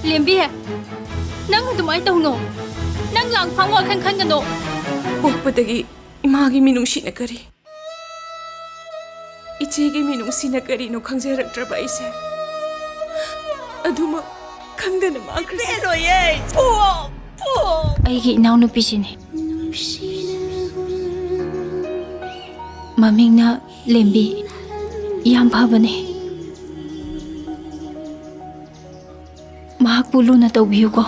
ꯂꯦꯝꯕꯤ ꯅꯪ ꯑꯗꯨꯃꯥꯏꯅ ꯇꯧꯅꯣ ꯅꯪ ꯂꯥꯡ ꯐꯥꯡ ꯋꯥꯈꯜ ꯈꯟꯒꯅꯣ ꯄꯣꯛꯄꯗꯒꯤ ꯏꯃꯥꯒꯤ ꯃꯤꯅꯨꯡꯁꯤꯅ ꯀꯔꯤ ꯏꯆꯦꯒꯤ ꯃꯤꯅꯨꯡꯁꯤꯅ ꯀꯔꯤꯅꯣ ꯈꯪꯖꯔꯛꯇ꯭ꯔꯕ ꯑꯩꯁꯦ ꯑꯗꯨꯃꯛ ꯈꯪꯗꯅ ꯃꯥꯡꯈ꯭ꯔꯦ ꯑꯩꯒꯤ ꯏꯅꯥꯎꯅꯨꯄꯤꯁꯤꯅꯤ ꯃꯃꯤꯡꯅ ꯂꯦꯝꯕꯤ ꯌꯥꯝ ꯐꯕꯅꯦ ꯃꯍꯥꯛꯄꯨ ꯂꯨꯅ ꯇꯧꯕꯤꯌꯨꯀꯣ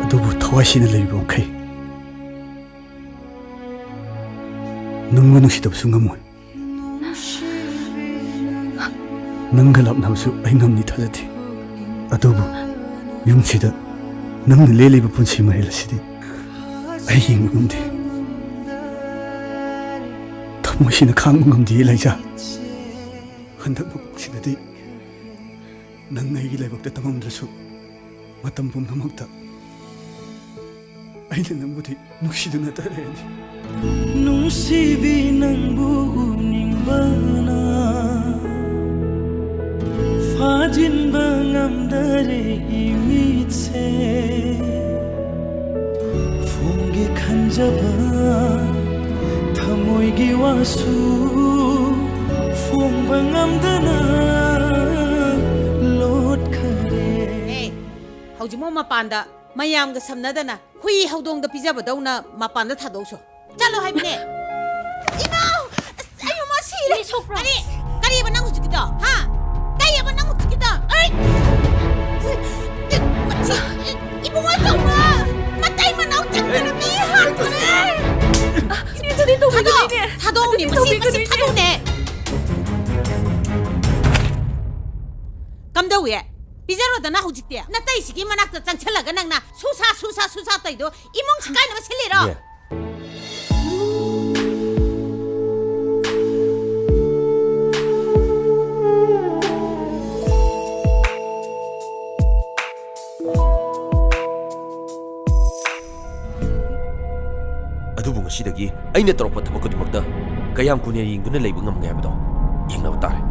ꯑꯗꯨꯕꯨ ꯊꯋꯥꯏꯁꯤꯅ ꯂꯩꯕ ꯃꯈꯩ ꯅꯪꯕꯨ ꯅꯨꯡꯁꯤꯗꯕꯁꯨ ꯉꯝꯃꯣꯏ ꯅꯪꯒ ꯂꯥꯞꯅꯕꯁꯨ ꯑꯩ ꯉꯝꯅꯤ ꯊꯥꯖꯗꯦ ꯑꯗꯨꯕꯨ ꯌꯨꯝꯁꯤꯗ ꯅꯪꯅ ꯂꯦꯜꯂꯤꯕ ꯄꯨꯟꯁꯤ ꯃꯔꯦꯜ ꯑꯁꯤꯗꯤ ꯑꯩ ꯌꯦꯡꯕ ꯉꯝꯗꯦ ꯊꯃꯣꯏꯁꯤꯅ ꯈꯥꯡꯕ ꯉꯝꯗꯦ ꯂꯩꯖꯥ ꯍꯟꯗꯛ ꯃꯄꯣꯛꯁꯤꯗꯗꯤ ꯅꯪ ꯑꯩꯒꯤ ꯂꯥꯏꯕꯛꯇ ꯇꯝꯃꯝꯗ꯭ꯔꯁꯨ ꯃꯇꯝ ꯄꯨꯝꯅꯃꯛꯇ ꯑꯩꯅ ꯅꯪꯕꯨꯗꯤ ꯅꯨꯡꯁꯤꯗꯨꯅ ꯇꯥꯔꯦꯅꯤ ꯅꯨꯡꯁꯤꯕꯤ ꯅꯪꯕꯨ ꯎꯅꯤꯡꯕꯅ ꯐꯥꯖꯤꯟꯕ ꯉꯝꯗꯔꯦ 이미세 ꯐꯣꯡꯒꯦ ꯈꯟꯖꯕ ꯊꯃꯣꯏꯒꯤ ꯋꯥꯁꯨ ꯐꯣꯡꯕ ꯉꯝꯗꯅ ꯂꯣꯠꯈꯔꯦ ꯍꯧꯖꯤꯛꯃꯛ ꯃꯄꯥꯟꯗ ꯃꯌꯥꯝꯒ ꯁꯝꯅꯗꯅ ꯍꯨꯏ ꯍꯧꯗꯣꯡꯗ ꯄꯤꯖꯕꯗꯧꯅ ꯃꯄꯥꯟꯗ ꯊꯥꯗꯣꯛꯁꯣ ꯆꯠꯂꯣ ꯍꯥꯏꯕꯅꯦ 이마우 아유 뭐 시래 까리에봐 난 후지기다 하 까리에봐 난 후지기다 어이 이봉아 정말 맞다이만 나오 짱그러미 하 타도니 마시 타도네 감다우에 비자로다나 후직대 나따이시기 만학자 짱철라가 낭나 수사 떠이도 이몽치 까이나마 실리러 ꯑꯗꯨꯕꯨ ꯉꯁꯤꯗꯒꯤ ꯑꯩꯅ ꯇꯧꯔꯛꯄ ꯊꯕꯛ ꯈꯨꯗꯤꯡꯃꯛꯇ ꯀꯌꯥꯝ ꯀꯨꯏꯅ ꯌꯦꯡꯗꯨꯅ ꯂꯩꯕ ꯉꯝꯒꯦ ꯍꯥꯏꯕꯗꯣ ꯌꯦꯡꯅꯕ ꯇꯥꯔꯦ